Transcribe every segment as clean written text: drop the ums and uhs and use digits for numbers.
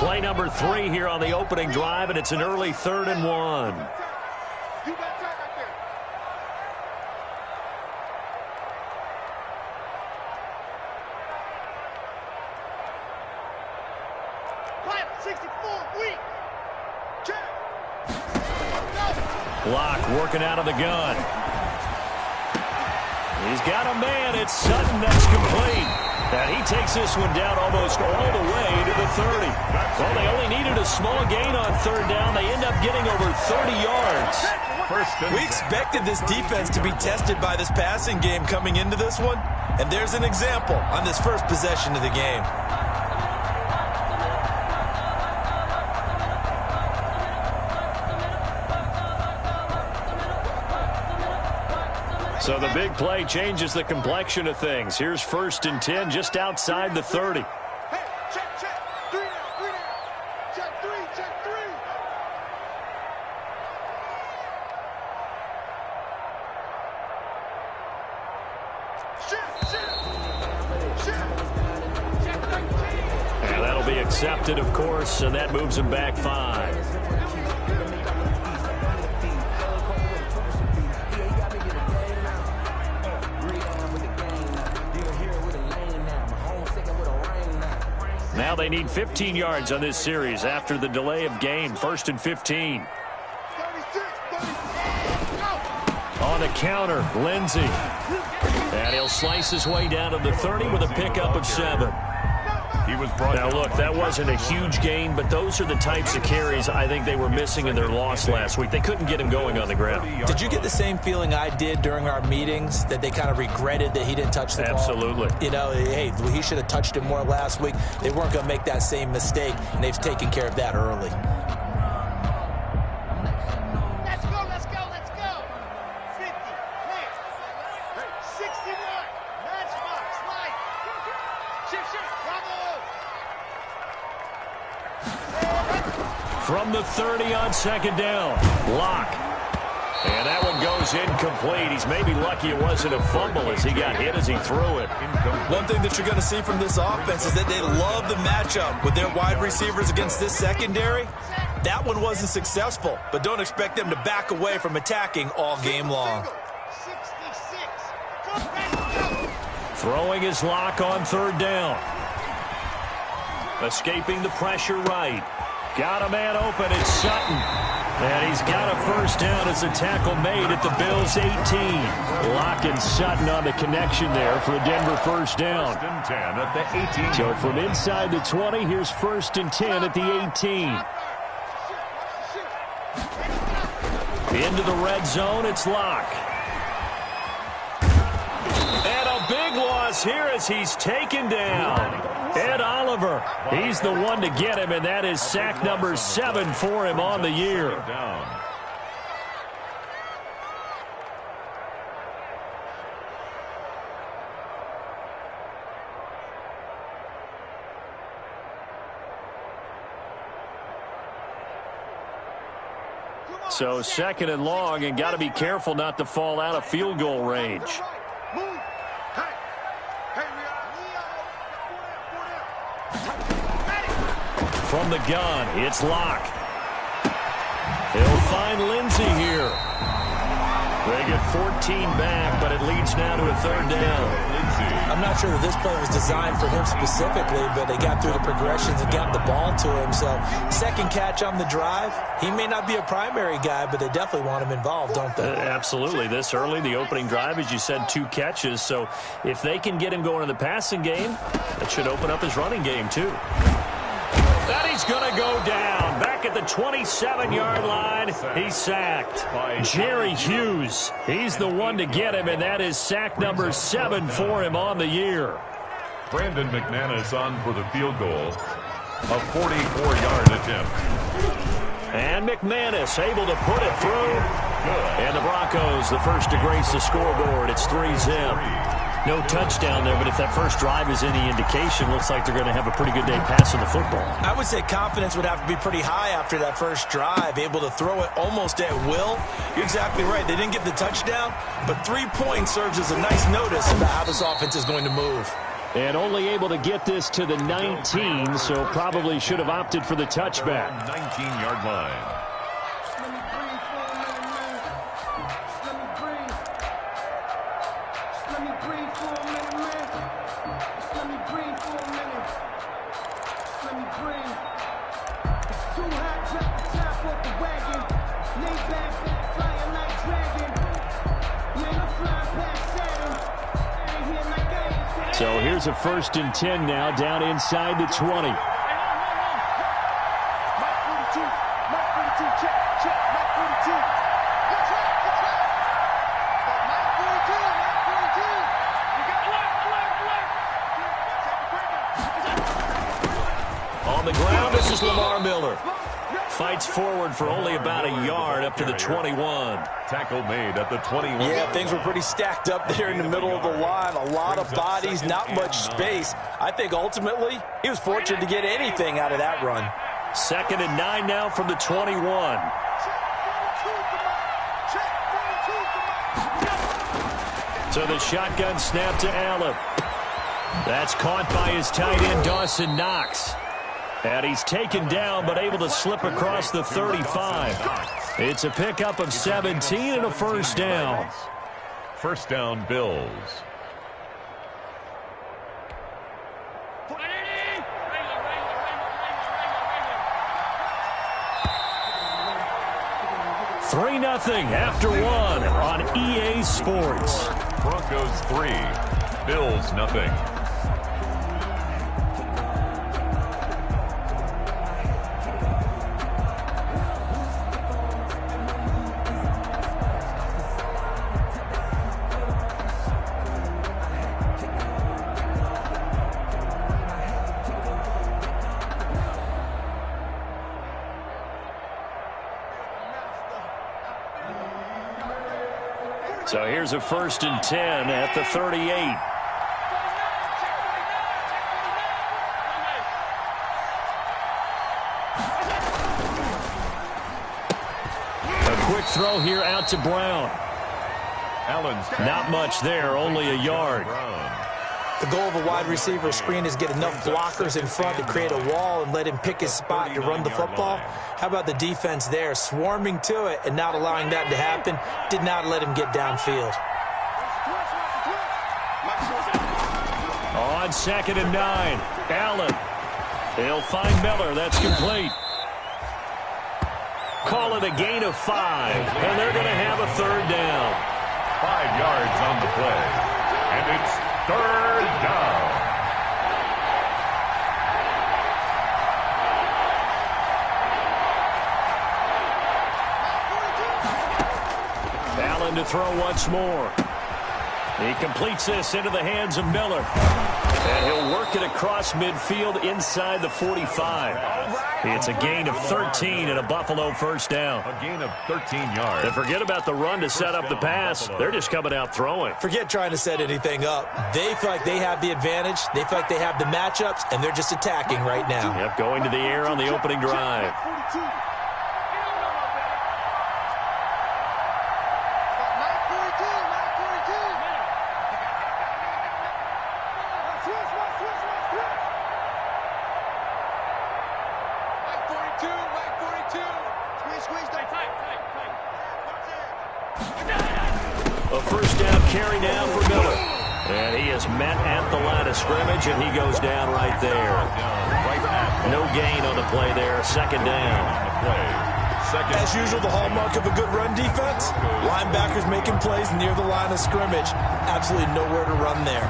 Play number 3 here on the opening drive, and it's an early 3rd and 1. Block working out of the gun. He's got a man. It's Sutton. That's complete. And he takes this one down almost all the way to the 30. Well, they only needed a small gain on 3rd down. They end up getting over 30 yards. We expected this defense to be tested by this passing game coming into this one. And there's an example on this first possession of the game. So the big play changes the complexion of things. Here's 1st and 10 just outside the 30. And that'll be accepted, of course, and that moves him back 5. Now they need 15 yards on this series after the delay of game. 1st and 15. On the counter, Lindsey. And he'll slice his way down to the 30 with a pickup of 7. Now, look, that wasn't a huge gain, but those are the types of carries I think they were missing in their loss last week. They couldn't get him going on the ground. Did you get the same feeling I did during our meetings, that they kind of regretted that he didn't touch the ball? Absolutely. You know, hey, he should have touched it more last week. They weren't going to make that same mistake, and they've taken care of that early. Let's go. 50, 61, matchbox, slide. Shift, bravo. From the 30 on 2nd down, Locke. And that one goes incomplete. He's maybe lucky it wasn't a fumble as he got hit as he threw it. One thing that you're going to see from this offense is that they love the matchup with their wide receivers against this secondary. That one wasn't successful, but don't expect them to back away from attacking all game long. Throwing his Locke on 3rd down. Escaping the pressure right. Got a man open. It's Sutton. And he's got a 1st down as a tackle made at the Bills' 18. Locke and Sutton on the connection there for a Denver 1st down. 1st and 10 at the 18. So from inside the 20, here's 1st and 10 at the 18. Into the red zone, it's Locke. And a big loss here as he's taken down. Ed Oliver, he's the one to get him, and that is sack number 7 for him on the year. So 2nd and long, and got to be careful not to fall out of field goal range. From the gun, it's Locke. He'll find Lindsey here. They get 14 back, but it leads now to a 3rd down. I'm not sure that this play was designed for him specifically, but they got through the progressions and got the ball to him. So 2nd catch on the drive. He may not be a primary guy, but they definitely want him involved, don't they? Absolutely. This early, the opening drive, as you said, 2 catches. So if they can get him going in the passing game, that should open up his running game too. That he's going to go down. Back at the 27-yard line, he's sacked. Jerry Hughes, he's the one to get him, and that is sack number 7 for him on the year. Brandon McManus on for the field goal. A 44-yard attempt. And McManus able to put it through. And the Broncos, the first to grace the scoreboard. It's 3-zip. No touchdown there, but if that first drive is any indication, looks like they're going to have a pretty good day passing the football. I would say confidence would have to be pretty high after that first drive, able to throw it almost at will. You're exactly right. They didn't get the touchdown, but 3 points serves as a nice notice about how this offense is going to move. And only able to get this to the 19, so probably should have opted for the touchback. 19-yard line. So here's a 1st and 10 now, down inside the 20. On the ground, this is Lamar Miller. Fights forward for only about a yard up to the 21. Tackle made at the 21. Yeah, things were pretty stacked up there in the middle of the line. A lot of bodies, not much space. I think ultimately he was fortunate to get anything out of that run. 2nd and 9 now from the 21. So the shotgun snap to Allen. That's caught by his tight end, Dawson Knox. And he's taken down, but able to slip across the 35. It's a pickup of 17 and a 1st down. 1st down, Bills. Three 0 after 1 on EA Sports. Broncos 3, Bills nothing. So here's a 1st and 10 at the 38. A quick throw here out to Brown. Not much there, only a yard. The goal of a wide receiver screen is get enough blockers in front to create a wall and let him pick his spot to run the football. How about the defense there, swarming to it and not allowing that to happen? Did not let him get downfield. On 2nd and 9, Allen. He'll find Miller. That's complete. Call it a gain of 5, and they're going to have a 3rd down. 5 yards on the play, and it's 3rd down. Allen to throw once more. He completes this into the hands of Miller. And he'll work it across midfield inside the 45. It's a gain of 13 and a Buffalo 1st down. A gain of 13 yards. And forget about the run to set up the pass. They're just coming out throwing. Forget trying to set anything up. They feel like they have the advantage. They feel like they have the matchups, and they're just attacking right now. Yep, going to the air on the opening drive. A 1st down carry now for Miller. And he is met at the line of scrimmage, and he goes down right there. No gain on the play there. 2nd down. As usual, the hallmark of a good run defense, linebackers making plays near the line of scrimmage. Absolutely nowhere to run there.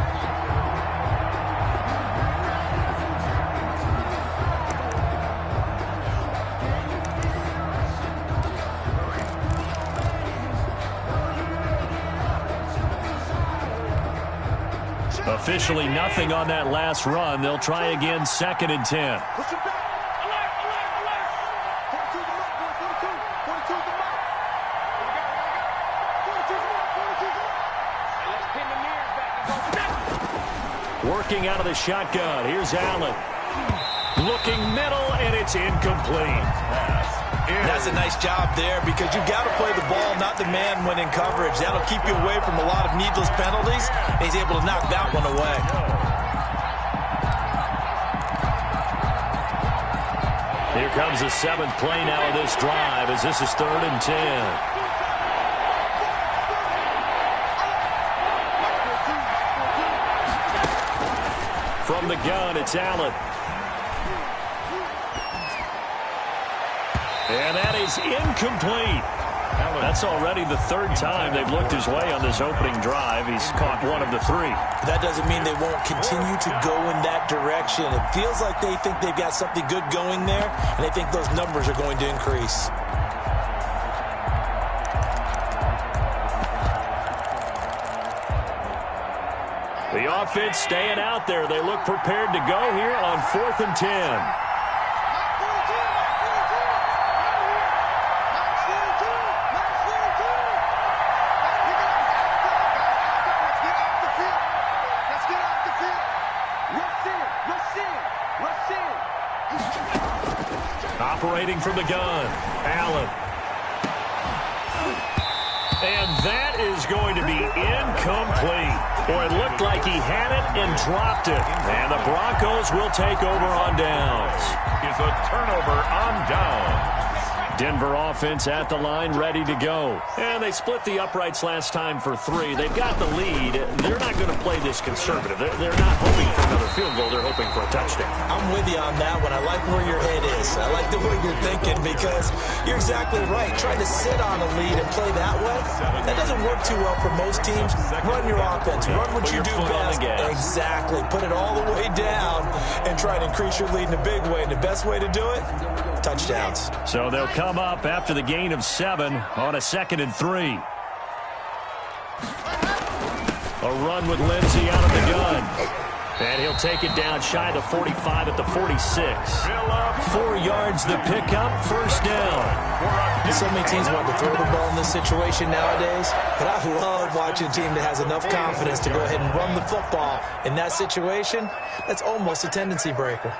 Officially nothing on that last run. They'll try again, 2nd and 10. Working out of the shotgun. Here's Allen. Looking middle, and it's incomplete. That's a nice job there because you've got to play the ball, not the man when in coverage. That'll keep you away from a lot of needless penalties. He's able to knock that one away. Here comes the 7th play now of this drive as this is 3rd and 10. From the gun, it's Allen. And that is incomplete. That's already the 3rd time they've looked his way on this opening drive. He's caught 1 of the 3. That doesn't mean they won't continue to go in that direction. It feels like they think they've got something good going there, and they think those numbers are going to increase. The offense staying out there. They look prepared to go here on 4th and 10. Operating from the gun, Allen. And that is going to be incomplete. Boy, it looked like he had it and dropped it. And the Broncos will take over on downs. Is a turnover on downs. Denver offense at the line, ready to go. And they split the uprights last time for 3. They've got the lead. They're not going to play this conservative. They're not hoping for another field goal. They're hoping for a touchdown. I'm with you on that one. I like where your head is. I like the way you're thinking because you're exactly right. Trying to sit on a lead and play that way, that doesn't work too well for most teams. Run your offense. Run what you do best. Exactly. Put it all the way down and try to increase your lead in a big way. And the best way to do it, touchdowns. So they'll come up after the gain of 7 on a 2nd and 3. A run with Lindsey out of the gun. And he'll take it down shy of the 45 at the 46. 4 yards the pickup, 1st down. So many teams want to throw the ball in this situation nowadays, but I love watching a team that has enough confidence to go ahead and run the football. In that situation, that's almost a tendency breaker.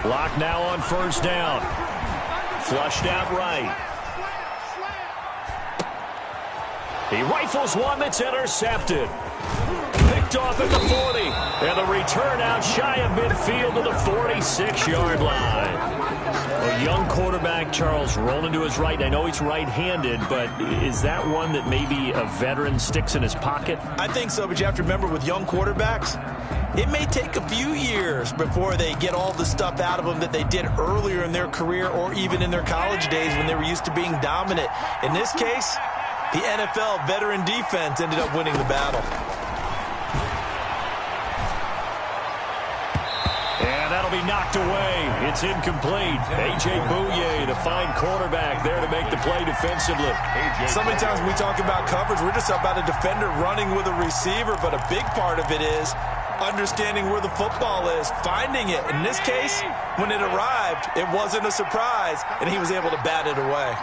Lock now on 1st down. Flushed out right. He rifles one that's intercepted. Picked off at the 40. And the return out shy of midfield to the 46-yard line. A young quarterback, Charles, rolling to his right. I know he's right-handed, but is that one that maybe a veteran sticks in his pocket? I think so, but you have to remember with young quarterbacks, it may take a few years before they get all the stuff out of them that they did earlier in their career or even in their college days when they were used to being dominant. In this case, the NFL veteran defense ended up winning the battle. And that'll be knocked away. It's incomplete. A.J. Bouye, the fine quarterback, there to make the play defensively. So many times when we talk about coverage, we're just about a defender running with a receiver, but a big part of it is understanding where the football is, finding it. In this case, when it arrived, it wasn't a surprise, and he was able to bat it away.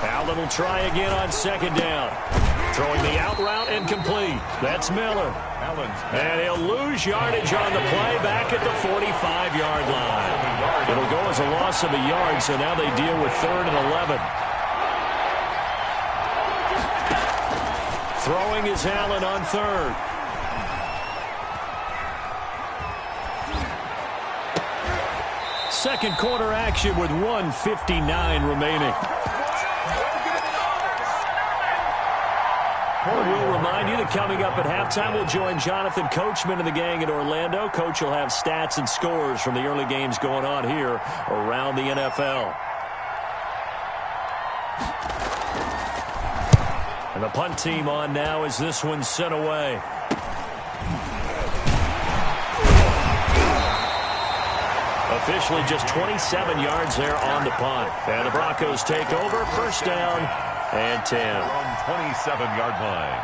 Allen will try again on 2nd down. Throwing the out route and complete. That's Miller. And he'll lose yardage on the play back at the 45-yard line. It'll go as a loss of a yard, so now they deal with 3rd and 11. Throwing is Allen on 3rd. Second quarter action with 1:59 remaining. We'll remind you that coming up at halftime, we'll join Jonathan Coachman and the gang in Orlando. Coach will have stats and scores from the early games going on here around the NFL. And the punt team on now as this one's sent away. Officially just 27 yards there on the punt. And the Broncos take over, 1st down and 10. On 27-yard line.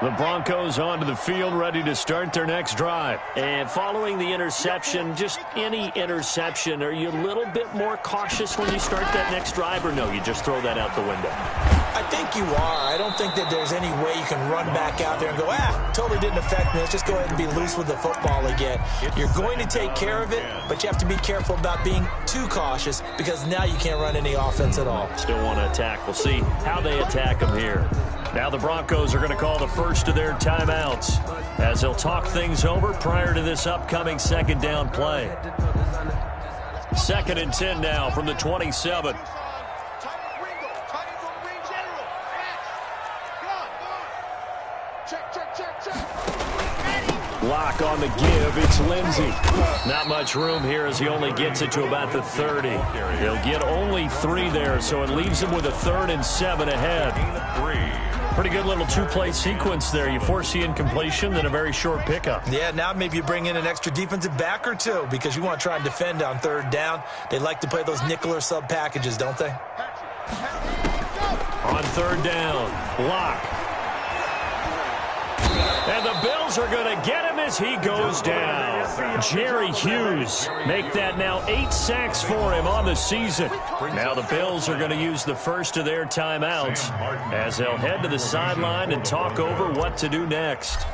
The Broncos onto the field, ready to start their next drive. And following the interception, just any interception, are you a little bit more cautious when you start that next drive, or no, you just throw that out the window? I think you are. I don't think that there's any way you can run back out there and go, totally didn't affect me. Let's just go ahead and be loose with the football again. You're going to take care of it, but you have to be careful about being too cautious because now you can't run any offense at all. Still want to attack. We'll see how they attack them here. Now the Broncos are going to call the first of their timeouts as they'll talk things over prior to this upcoming second down play. 2nd and 10 now from the 27. Lock on the give. It's Lindsey. Not much room here as he only gets it to about the 30. He'll get only 3 there, so it leaves him with a 3rd and 7 ahead. Pretty good little two-play sequence there. You force the incompletion, then a very short pickup. Yeah, now maybe you bring in an extra defensive back or two because you want to try and defend on 3rd down. They like to play those nickel or sub packages, don't they? On 3rd down, Lock. And the Bills are going to get him as he goes down. Jerry Hughes make that now 8 sacks for him on the season. Now the Bills are going to use the first of their timeouts as they'll head to the sideline and talk over what to do next.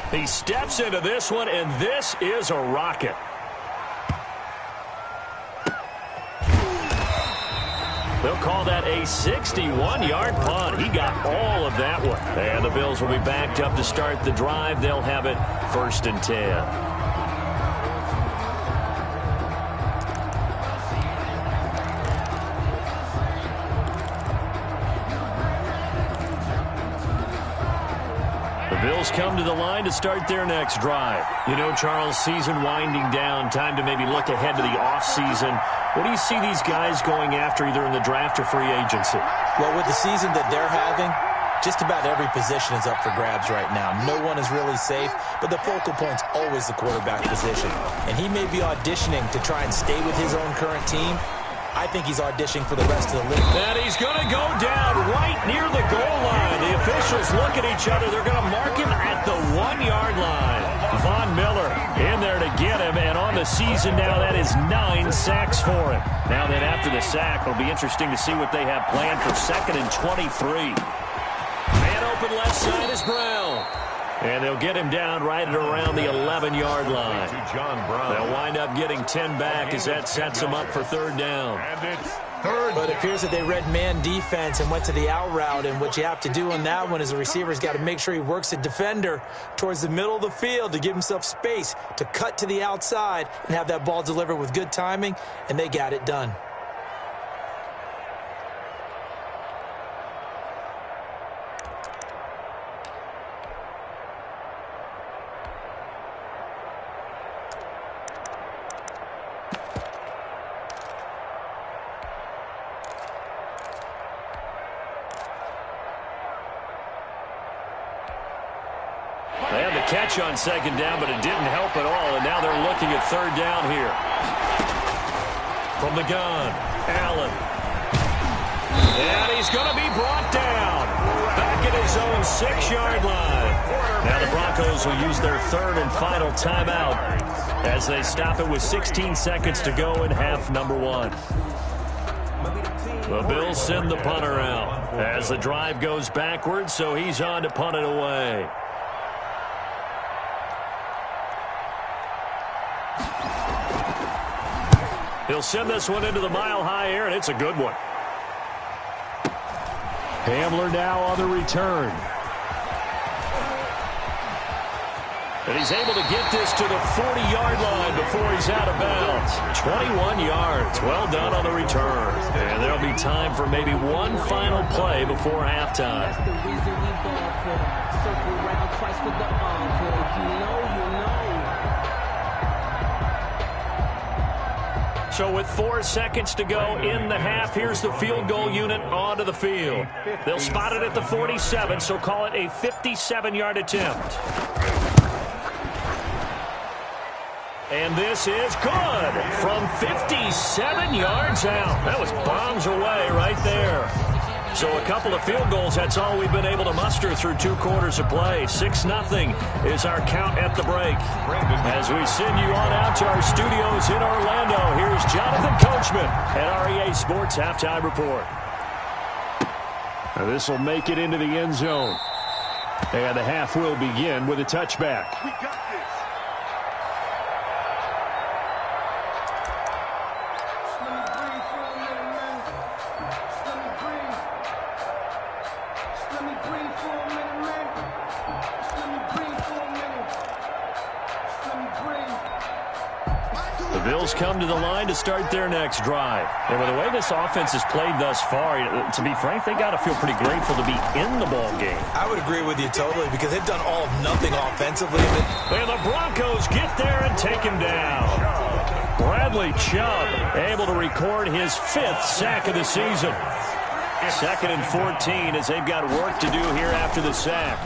He steps into this one, and this is a rocket. They'll call that a 61-yard punt. He got all of that one. And the Bills will be backed up to start the drive. They'll have it 1st and 10. The Bills come to the line to start their next drive. You know, Charles, season winding down, time to maybe look ahead to the offseason. What do you see these guys going after either in the draft or free agency? Well, with the season that they're having, just about every position is up for grabs right now. No one is really safe, but the focal point's always the quarterback position. And he may be auditioning to try and stay with his own current team. I think he's auditioning for the rest of the league. And he's going to go down right near the goal line. The officials look at each other. They're going to mark him at the 1-yard line. Von Miller in there to get him, and on the season now, that is 9 sacks for him. Now then, after the sack, it'll be interesting to see what they have planned for 2nd and 23. Man open left side is Brown. And they'll get him down right at around the 11-yard line. They'll wind up getting 10 back as that sets them up for 3rd down. But it appears that they read man defense and went to the out route. And what you have to do on that one is the receiver's got to make sure he works the defender towards the middle of the field to give himself space to cut to the outside and have that ball delivered with good timing. And they got it done. They had the catch on 2nd down, but it didn't help at all, and now they're looking at 3rd down here. From the gun, Allen. And he's going to be brought down. Back at his own 6-yard line. Now the Broncos will use their 3rd and final timeout as they stop it with 16 seconds to go in half number 1. The Bills send the punter out as the drive goes backwards, so he's on to punt it away. He'll send this one into the mile-high air, and it's a good one. Hamler now on the return. And he's able to get this to the 40-yard line before he's out of bounds. 21 yards. Well done on the return. And there'll be time for maybe one final play before halftime. That's the reason we ball for. Circle around twice for the encore. You know. So with 4 seconds to go in the half, here's the field goal unit onto the field. They'll spot it at the 47, so call it a 57-yard attempt. And this is good from 57 yards out. That was bombs away right there. So a couple of field goals, that's all we've been able to muster through 2 quarters of play. 6-0 is our count at the break. As we send you on out to our studios in Orlando, here's Jonathan Coachman at REA Sports Halftime Report. This will make it into the end zone. And the half will begin with a touchback. We got this. The Bills come to the line to start their next drive. And with the way this offense has played thus far, to be frank, they got to feel pretty grateful to be in the ball game. I would agree with you totally because they've done all of nothing offensively. And the Broncos get there and take him down. Bradley Chubb able to record his 5th sack of the season. 2nd and 14 as they've got work to do here after the sack.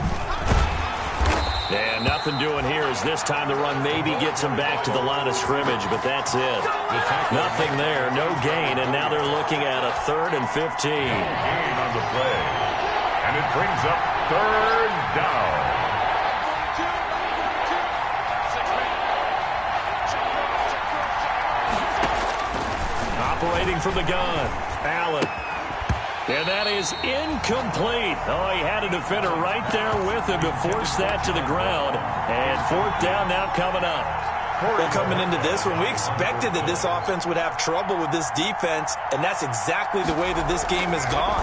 And nothing doing here as this time the run maybe gets them back to the line of scrimmage, but that's it. Nothing there, no gain, and now they're looking at a 3rd and 15. Gain on the play. And it brings up 3rd down. Operating from the gun, Allen. And that is incomplete. Oh, he had a defender right there with him to force that to the ground. And 4th down now coming up. Well, coming into this one, we expected that this offense would have trouble with this defense, and that's exactly the way that this game has gone.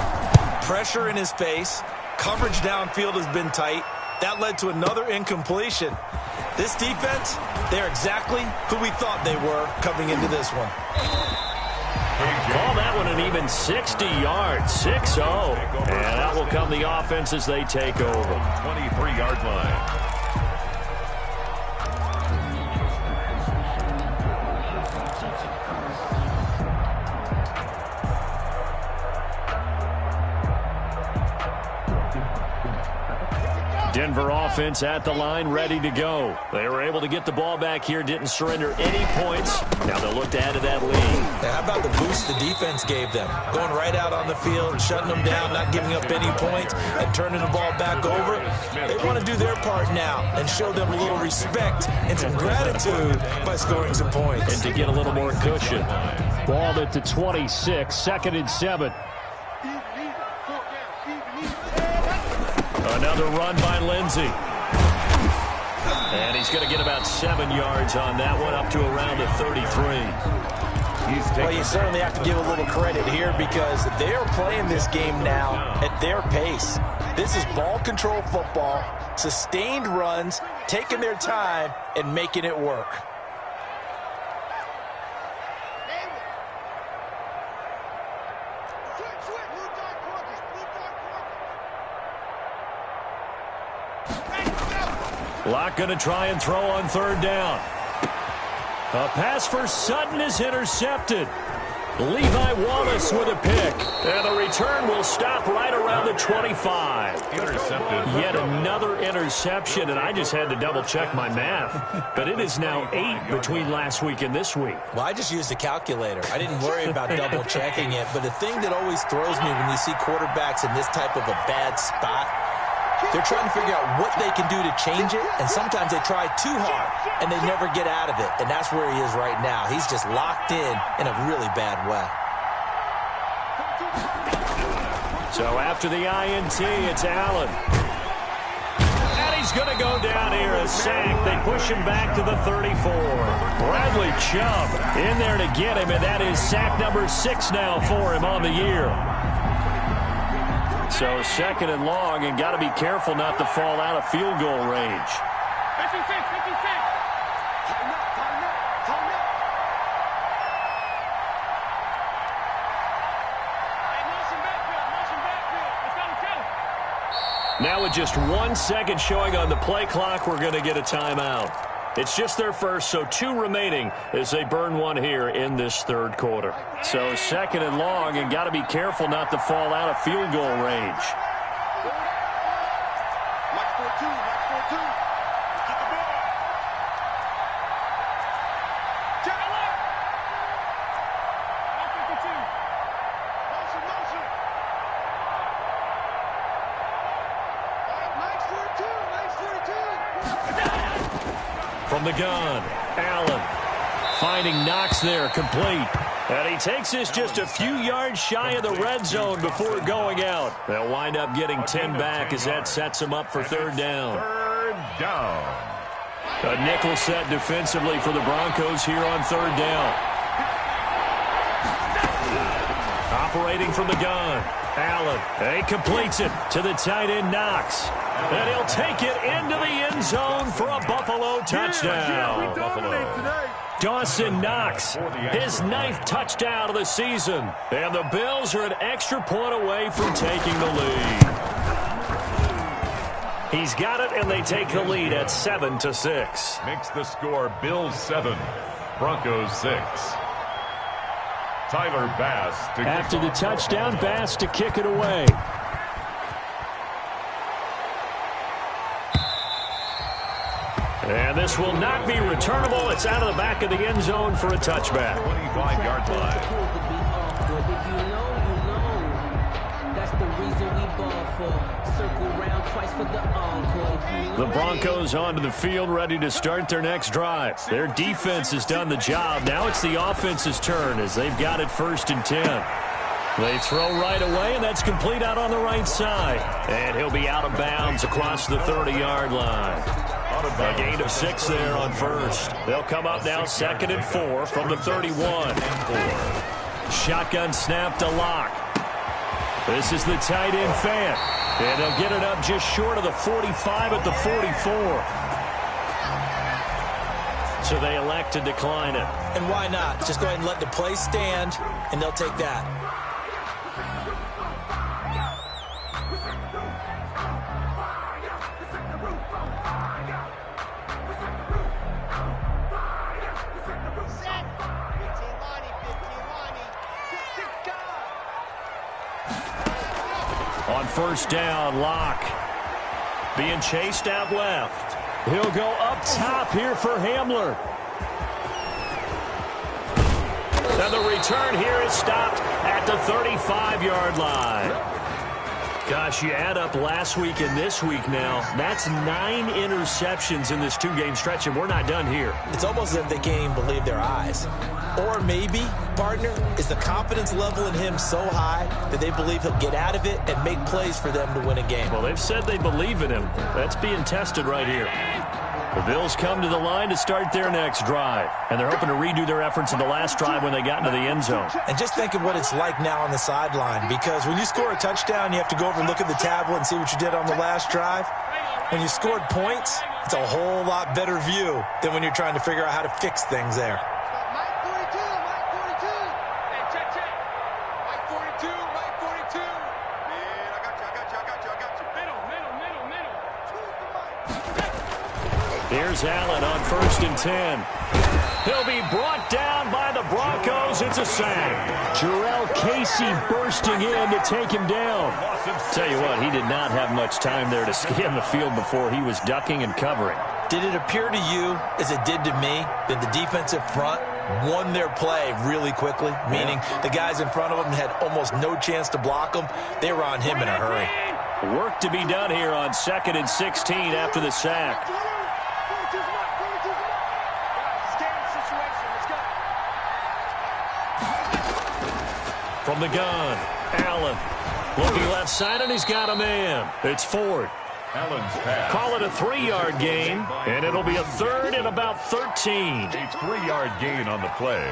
Pressure in his face. Coverage downfield has been tight. That led to another incompletion. This defense, they're exactly who we thought they were coming into this one. Call that one an even 60 yards, 6-0. And out will come the offense as they take over. 23-yard line. Denver offense at the line, ready to go. They were able to get the ball back here, didn't surrender any points. Now they'll look to add to that lead. Now, how about the boost the defense gave them? Going right out on the field, shutting them down, not giving up any points, and turning the ball back over. They want to do their part now and show them a little respect and some gratitude by scoring some points. And to get a little more cushion. Ball at the 26, 2nd and 7. Another run by Lindsey. And he's going to get about 7 yards on that one, up to around the 33. Well, you certainly have to give a little credit here because they are playing this game now at their pace. This is ball control football, sustained runs, taking their time, and making it work. Locke going to try and throw on 3rd down. A pass for Sutton is intercepted. Levi Wallace with a pick. And the return will stop right around the 25. Intercepted. Yet another interception, and I just had to double-check my math. But it is now 8 between last week and this week. Well, I just used a calculator. I didn't worry about double-checking it. But the thing that always throws me when you see quarterbacks in this type of a bad spot, they're trying to figure out what they can do to change it, and sometimes they try too hard, and they never get out of it, and that's where he is right now. He's just locked in a really bad way. So after the INT, it's Allen. And he's going to go down here, a sack. They push him back to the 34. Bradley Chubb in there to get him, and that is sack number 6 now for him on the year. So 2nd and long, and got to be careful not to fall out of field goal range. 56. Now with just 1 second showing on the play clock, we're going to get a timeout. It's just their first, so 2 remaining as they burn one here in this 3rd quarter. So 2nd and long, and got to be careful not to fall out of field goal range. Watch 4-2. Get the ball. Check alert. 152. Motion. From the gun, Allen finding Knox there, complete. And he takes this just a few yards shy of the red zone before going out. They'll wind up getting 10 back as that sets them up for third down. Third down. A nickel set defensively for the Broncos here on third down. Operating from the gun, Allen. He completes it to the tight end, Knox. And he'll take it into the end zone for a Buffalo touchdown. Dawson Knox, his 9th touchdown of the season. And the Bills are an extra point away from taking the lead. He's got it, and they take the lead at 7-6. Makes the score Bills 7, Broncos 6. Tyler Bass to After the touchdown, Bass to kick it away. And this will not be returnable. It's out of the back of the end zone for a touchback. 25-yard line. If you know, you know. That's the reason we ball for. Circle round twice for the encore. The Broncos onto the field, ready to start their next drive. Their defense has done the job. Now it's the offense's turn as they've got it 1st and 10. They throw right away, and that's complete out on the right side. And he'll be out of bounds across the 30-yard line. A gain of 6 there on first. They'll come up now 2nd and 4 from the 31. Shotgun snap to Locke. This is the tight end Fant. And they'll get it up just short of the 45 at the 44. So they elect to decline it. And why not? Just go ahead and let the play stand, and they'll take that. On first down, Locke being chased out left. He'll go up top here for Hamler. And the return here is stopped at the 35-yard line. Gosh, you add up last week and this week now, that's 9 interceptions in this 2-game stretch, and we're not done here. It's almost as if they can't even believe their eyes. Or maybe, partner, is the confidence level in him so high that they believe he'll get out of it and make plays for them to win a game. Well, they've said they believe in him. That's being tested right here. The Bills come to the line to start their next drive, and they're hoping to redo their efforts in the last drive when they got into the end zone. And just think of what it's like now on the sideline, because when you score a touchdown, you have to go over and look at the tablet and see what you did on the last drive. When you scored points, it's a whole lot better view than when you're trying to figure out how to fix things there. Here's Allen on 1st and 10. He'll be brought down by the Broncos. It's a sack. Jarrell Casey bursting in to take him down. Tell you what, he did not have much time there to scan the field before he was ducking and covering. Did it appear to you, as it did to me, that the defensive front won their play really quickly? Meaning the guys in front of them had almost no chance to block them. They were on him in a hurry. Work to be done here on 2nd and 16 after the sack. From the gun, Allen looking left side, and he's got a man. It's Ford. Allen's pass. Call it a 3-yard gain, and it'll be a 3rd and about 13. A 3-yard gain on the play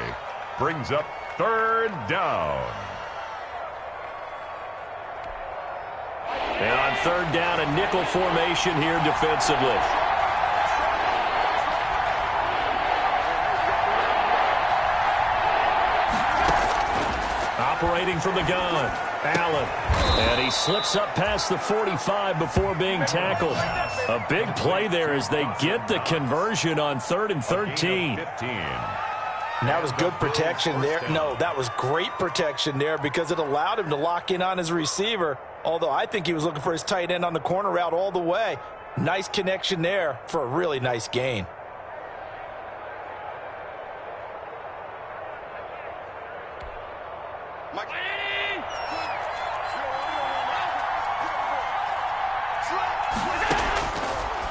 brings up 3rd down. And on 3rd down, a nickel formation here defensively. Operating from the gun, Allen. And he slips up past the 45 before being tackled. A big play there as they get the conversion on 3rd and 13. And that was good protection there. No, that was great protection there because it allowed him to lock in on his receiver. Although I think he was looking for his tight end on the corner route all the way. Nice connection there for a really nice gain.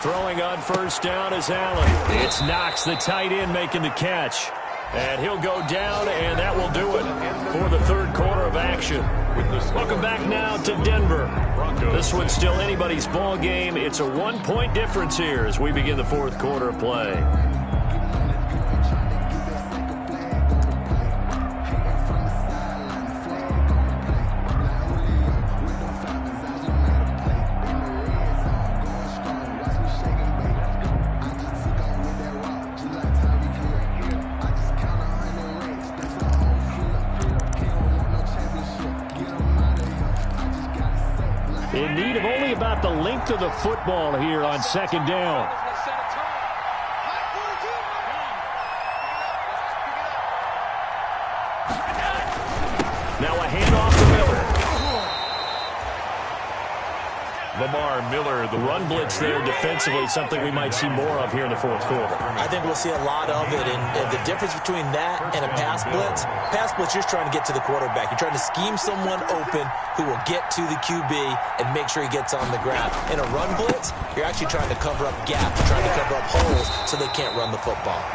Throwing on first down is Allen. It's Knox, the tight end, making the catch. And he'll go down, and that will do it for the third quarter of action. Welcome back now to Denver. This one's still anybody's ball game. It's a 1-point difference here as we begin the fourth quarter of play. In need of only about the length of the football here on second down. Now a handoff to Miller. Lamar Miller, the Run blitz there defensively, something we might see more of here in the fourth quarter. I think we'll see a lot of it, and the difference between that and a pass blitz, you're just trying to get to the quarterback. You're trying to scheme someone open who will get to the QB and make sure he gets on the ground. In a run blitz, you're actually trying to cover up gaps, trying to cover up holes so they can't run the football.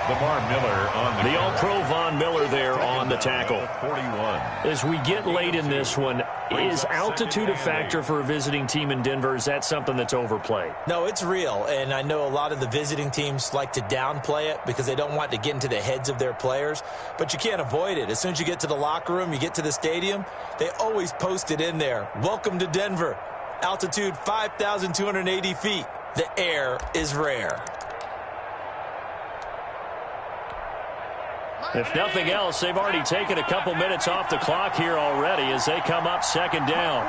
Lamar Miller on the All-Pro Von Miller there on the tackle. 41. As we get late in this one, is altitude a factor for a visiting team in Denver? Is that something that's overplayed? No, it's real, and I know a lot of the visiting teams like to downplay it because they don't want to get into the heads of their players, but you can't avoid it. As soon as you get to the locker room, you get to the stadium, they always post it in there. Welcome to Denver. Altitude 5,280 feet. The air is rare. If nothing else, they've already taken a couple minutes off the clock here already as they come up second down.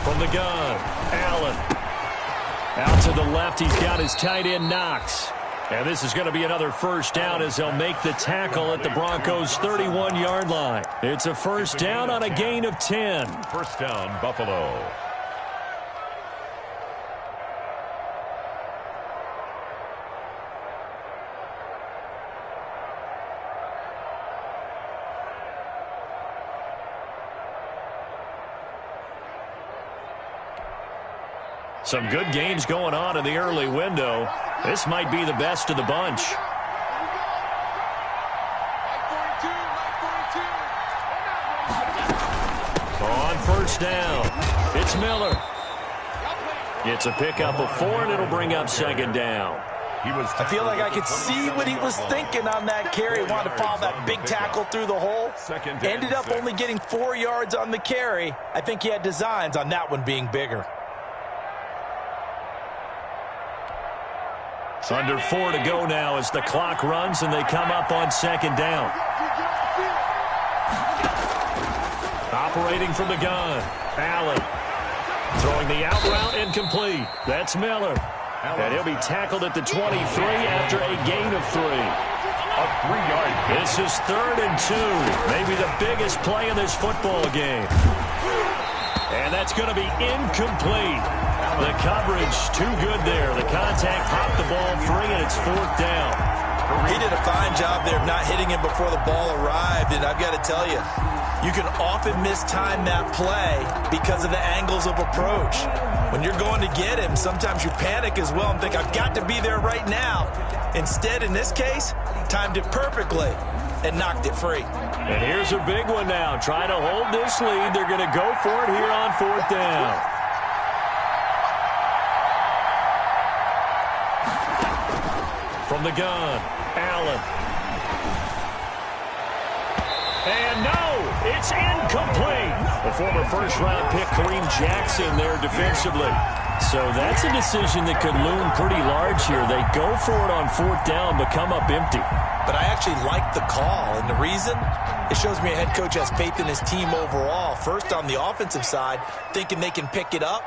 From the gun, Allen. Out to the left, he's got his tight end, Knox. And this is going to be another first down as they'll make the tackle at the Broncos' 31-yard line. It's a first down on a gain of 10. First down, Buffalo. Some good games going on in the early window. This might be the best of the bunch. On first down, it's Miller. It's a pickup of 4, and it'll bring up second down. I feel like I could see what he was thinking on that carry. He wanted to follow that big tackle through the hole. Ended up only getting 4 yards on the carry. I think he had designs on that one being bigger. Under 4 to go now as the clock runs and they come up on second down. Operating from the gun, Allen. Throwing the out route, incomplete. That's Miller. And he'll be tackled at the 23 after a gain of 3. A 3-yard. This is 3rd and 2. Maybe the biggest play in this football game. And that's going to be incomplete. The coverage too good there. The contact popped the ball free, and it's 4th down. He did a fine job there of not hitting him before the ball arrived, and I've got to tell you, you can often mistime that play because of the angles of approach. When you're going to get him, sometimes you panic as well and think, I've got to be there right now. Instead, in this case, timed it perfectly and knocked it free. And here's a big one now. Trying to hold this lead. They're going to go for it here on 4th down. From the gun, Allen. And no, it's incomplete. The former first-round pick, Kareem Jackson, there defensively. So that's a decision that could loom pretty large here. They go for it on 4th down, but come up empty. But I actually like the call, and the reason? It shows me a head coach has faith in his team overall. First, on the offensive side, thinking they can pick it up,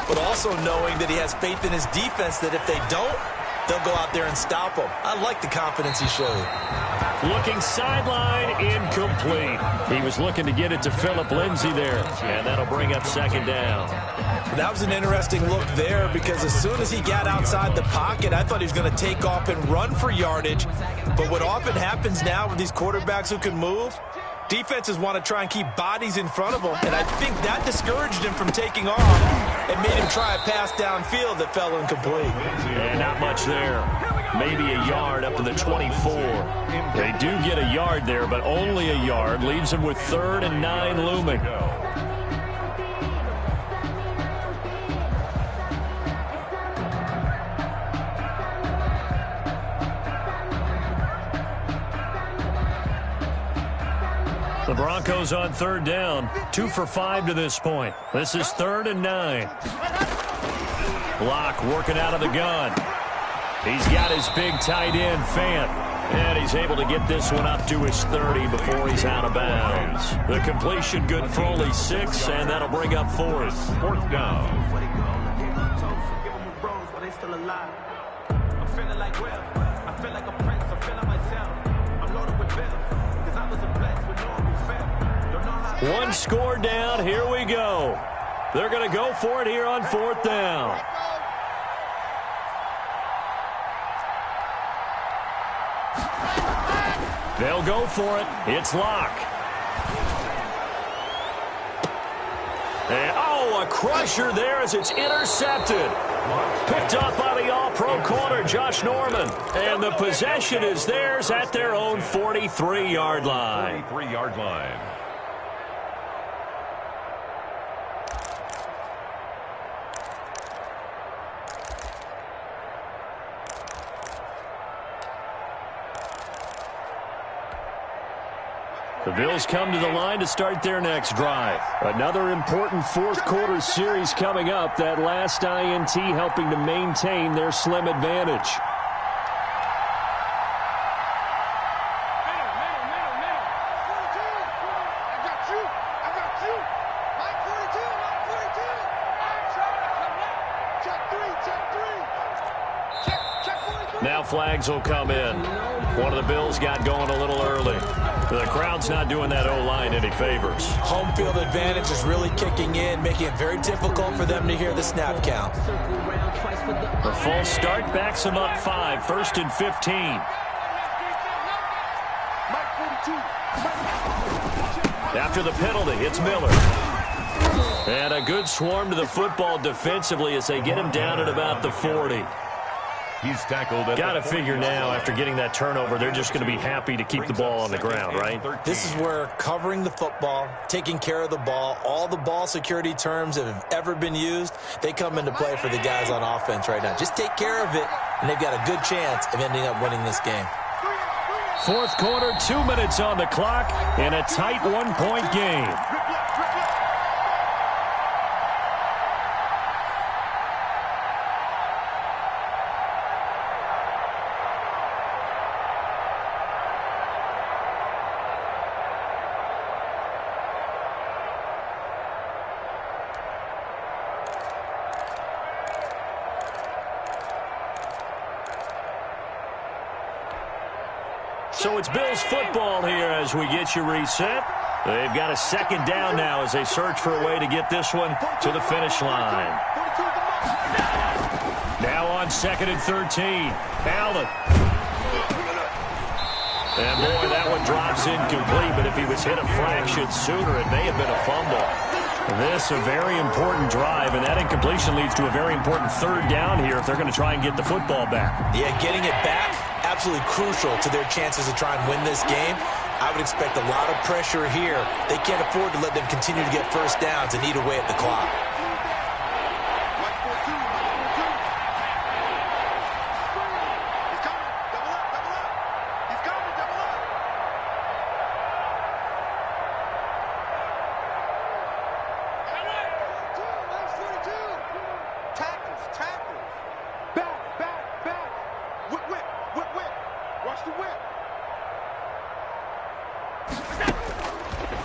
but also knowing that he has faith in his defense that if they don't, they'll go out there and stop him. I like the confidence he showed. Looking sideline, incomplete. He was looking to get it to Phillip Lindsay there, and that'll bring up second down. That was an interesting look there because as soon as he got outside the pocket, I thought he was going to take off and run for yardage. But what often happens now with these quarterbacks who can move, Defenses want to try and keep bodies in front of him, and I think that discouraged him from taking off and made him try a pass downfield that fell incomplete. And not much there. Maybe a yard up to the 24. They do get a yard there, but only a yard. Leaves them with 3rd and 9 looming. The Broncos on 3rd down. 2 for 5 to this point. This is 3rd and 9. Block working out of the gun. He's got his big tight end, Fant. And he's able to get this one up to his 30 before he's out of bounds. The completion good for only 6, and that'll bring up 4th. 4th down. I'm feeling like Will. I feel like a prince. I'm feeling myself. I'm loaded with bills. Because I was a blessed with no fail. One score down. Here we go. They're going to go for it here on 4th down. They'll go for it. It's Locke. And, a crusher there as it's intercepted. Picked up by the all-pro corner, Josh Norman. And the possession is theirs at their own 43-yard line. 43-yard line. The Bills come to the line to start their next drive. Another important 4th quarter series coming up. That last INT helping to maintain their slim advantage. Now flags will come in. One of the Bills got going a little early. The crowd's not doing that O-line any favors. Home field advantage is really kicking in, making it very difficult for them to hear the snap count. The false start backs them up 5, 1st and 15. After the penalty, it's Miller. And a good swarm to the football defensively as they get him down at about the 40. He's tackled at Got to figure now, after getting that turnover, they're just going to be happy to keep the ball on the ground, right? This is where covering the football, taking care of the ball, all the ball security terms that have ever been used, they come into play for the guys on offense right now. Just take care of it, and they've got a good chance of ending up winning this game. 4th quarter, 2 minutes on the clock in a tight 1-point game. So it's Bills football here as we get you reset. They've got a 2nd down now as they search for a way to get this one to the finish line. Now on 2nd and 13. Allen. And boy, that one drops incomplete, but if he was hit a fraction sooner, it may have been a fumble. This a very important drive, and that incompletion leads to a very important 3rd down here if they're going to try and get the football back. Yeah, getting it back, absolutely crucial to their chances to try and win this game. I would expect a lot of pressure here. They can't afford to let them continue to get 1st downs and eat away at the clock.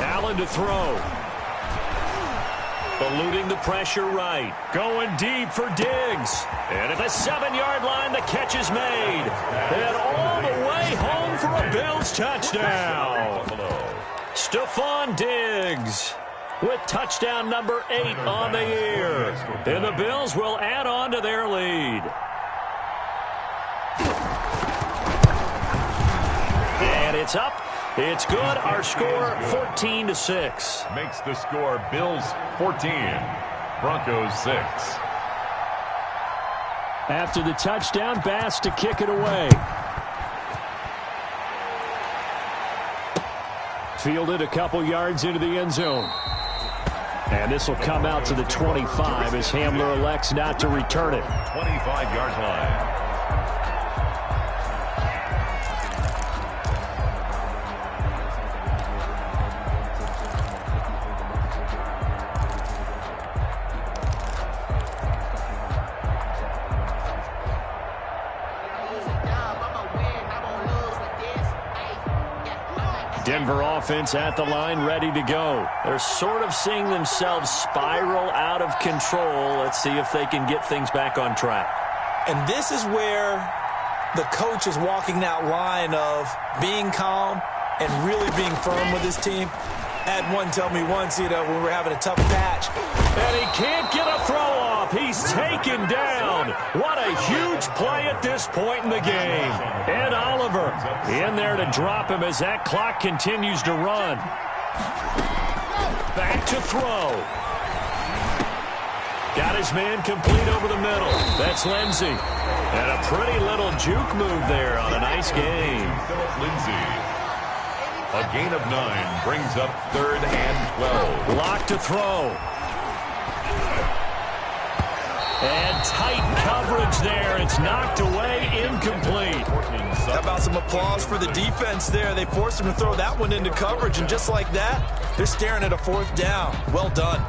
Allen to throw. Eluding the pressure right. Going deep for Diggs. And at the 7-yard line, the catch is made. And all the way home for a Bills touchdown. Stephon Diggs with touchdown number 8 on the year. And the Bills will add on to their lead. And it's up It's good. Our score, 14-6. Makes the score Bills 14, Broncos 6. After the touchdown, Bass to kick it away. Fielded a couple yards into the end zone. And this will come out to the 25 as Hamler elects not to return it. 25-yard line. Denver offense at the line, ready to go. They're sort of seeing themselves spiral out of control. Let's see if they can get things back on track. And this is where the coach is walking that line of being calm and really being firm with his team. I had one tell me once, when we were having a tough patch. And he can't get a throw off. He's taken down. What a huge play at this point in the game. Ed Oliver in there to drop him as that clock continues to run. Back to throw. Got his man complete over the middle. That's Lindsey. And a pretty little juke move there on a nice game. Philip Lindsay. A gain of 9 brings up 3rd and 12. Lock to throw. And tight coverage there. It's knocked away, incomplete. How about some applause for the defense there? They forced him to throw that one into coverage, and just like that, they're staring at a 4th down. Well done.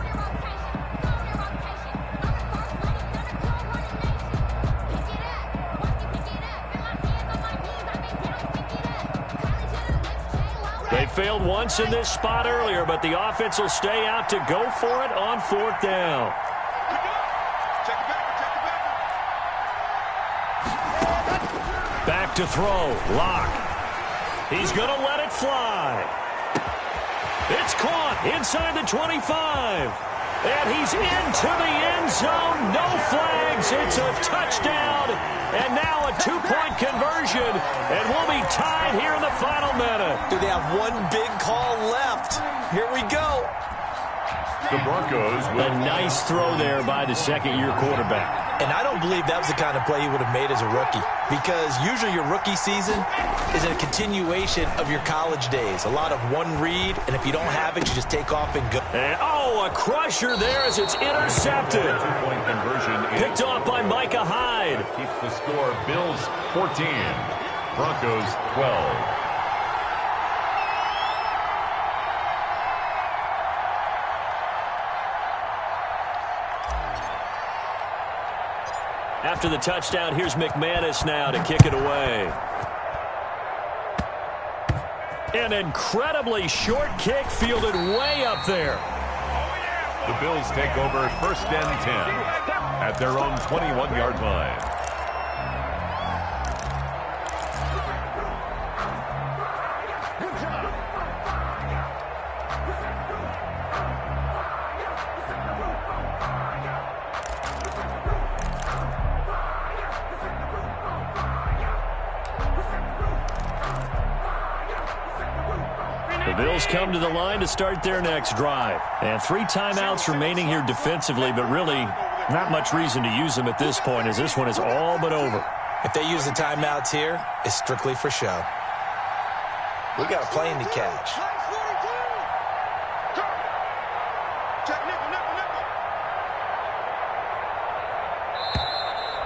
They failed once in this spot earlier, but the offense will stay out to go for it on 4th down. Back to throw. Lock. He's going to let it fly. It's caught inside the 25. And he's into the end zone. No flags. It's a touchdown. And now a 2-point conversion. And we'll be tied here in the final minute. Do they have one big call left? Here we go. The Broncos will... A nice throw there by the second-year quarterback. And I don't believe that was the kind of play he would have made as a rookie, because usually your rookie season is a continuation of your college days. A lot of one read, and if you don't have it, you just take off and go. And, a crusher there as it's intercepted. 2-point conversion. Picked off by Micah Hyde. Keeps the score Bills 14, Broncos 12. After the touchdown, here's McManus now to kick it away. An incredibly short kick fielded way up there. The Bills take over 1st and 10 at their own 21-yard line. The Bills come to the line to start their next drive. And 3 timeouts remaining here defensively, but really not much reason to use them at this point, as this one is all but over. If they use the timeouts here, it's strictly for show. We got a plane to catch.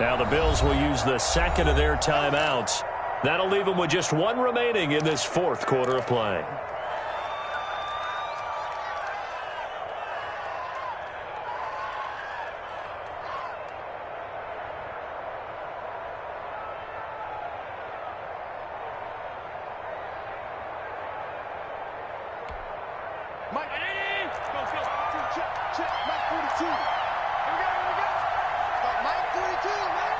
Now the Bills will use the second of their timeouts. That'll leave them with just 1 remaining in this 4th quarter of play. Mike, go. Check. Mike 42. Here we go. Mike 42, man.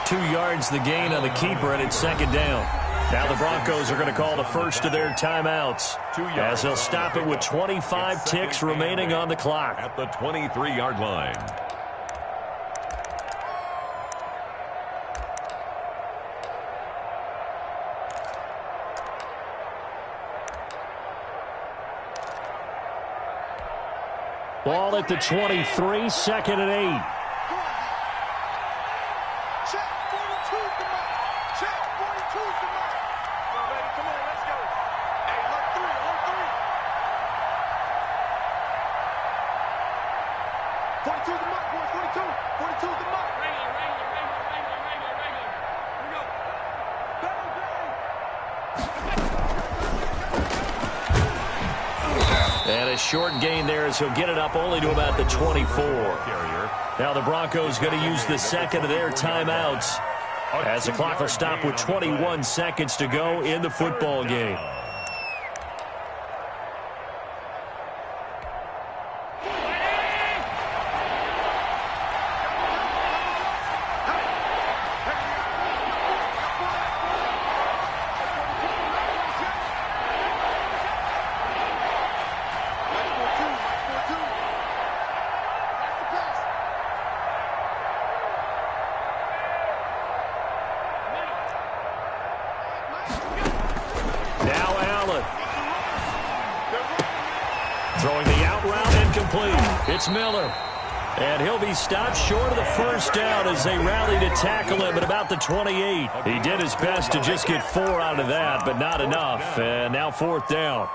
2 yards the gain on the keeper, and it's 2nd down. Now the Broncos are going to call the first of their timeouts, as they'll stop it with 25 ticks remaining on the clock. At the 23-yard line. Ball at the 23, 2nd and 8. Check 42's the mark. Check 42's the mark. Come on, baby. Come on, let's go. Hey, look three. Look three. 42's the mark, boys. 42. 42's the mark. Wrangler. Here we go. Battle game. And a short gain there as he'll get it up only to about the 24. Now the Broncos going to use the second of their timeouts as the clock will stop with 21 seconds to go in the football game. Now Allen. Throwing the out route incomplete. It's Miller. And he'll be stopped short of the first down as they rally to tackle him at about the 28. He did his best to just get 4 out of that, but not enough. And now 4th down.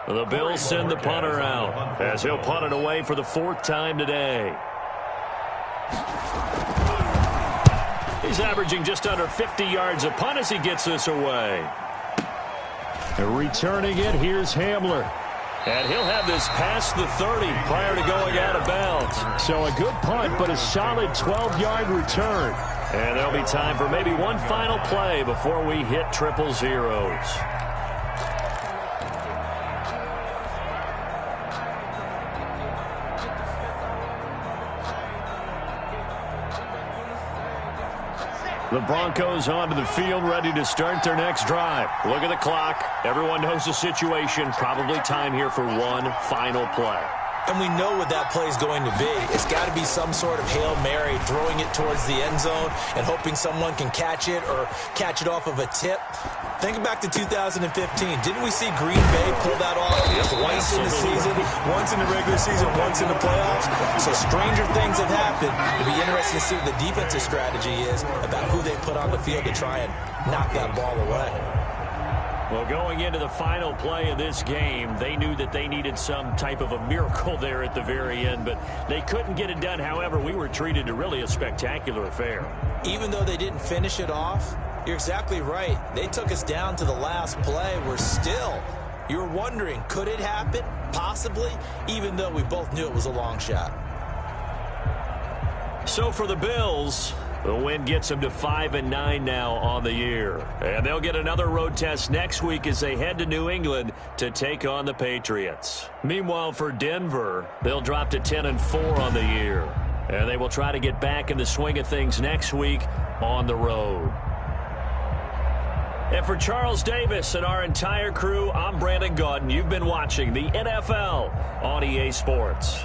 The Bills send the punter out as he'll punt it away for the 4th time today. He's averaging just under 50 yards a punt as he gets this away. Returning it, here's Hamler. And he'll have this past the 30 prior to going out of bounds. So a good punt, but a solid 12-yard return. And there'll be time for maybe one final play before we hit triple zeros. The Broncos onto the field, ready to start their next drive. Look at the clock. Everyone knows the situation. Probably time here for one final play. And we know what that play is going to be. It's got to be some sort of Hail Mary, throwing it towards the end zone and hoping someone can catch it or catch it off of a tip. Think back to 2015. Didn't we see Green Bay pull that off twice in the season? Once in the regular season, once in the playoffs. So stranger things have happened. It'll be interesting to see what the defensive strategy is about who they put on the field to try and knock that ball away. Well, going into the final play of this game, they knew that they needed some type of a miracle there at the very end, but they couldn't get it done. However, we were treated to really a spectacular affair. Even though they didn't finish it off, you're exactly right. They took us down to the last play. You're wondering, could it happen? Possibly, even though we both knew it was a long shot. So for the Bills, the win gets them to 5-9 now on the year. And they'll get another road test next week as they head to New England to take on the Patriots. Meanwhile, for Denver, they'll drop to 10-4 on the year. And they will try to get back in the swing of things next week on the road. And for Charles Davis and our entire crew, I'm Brandon Gaudin. You've been watching the NFL on EA Sports.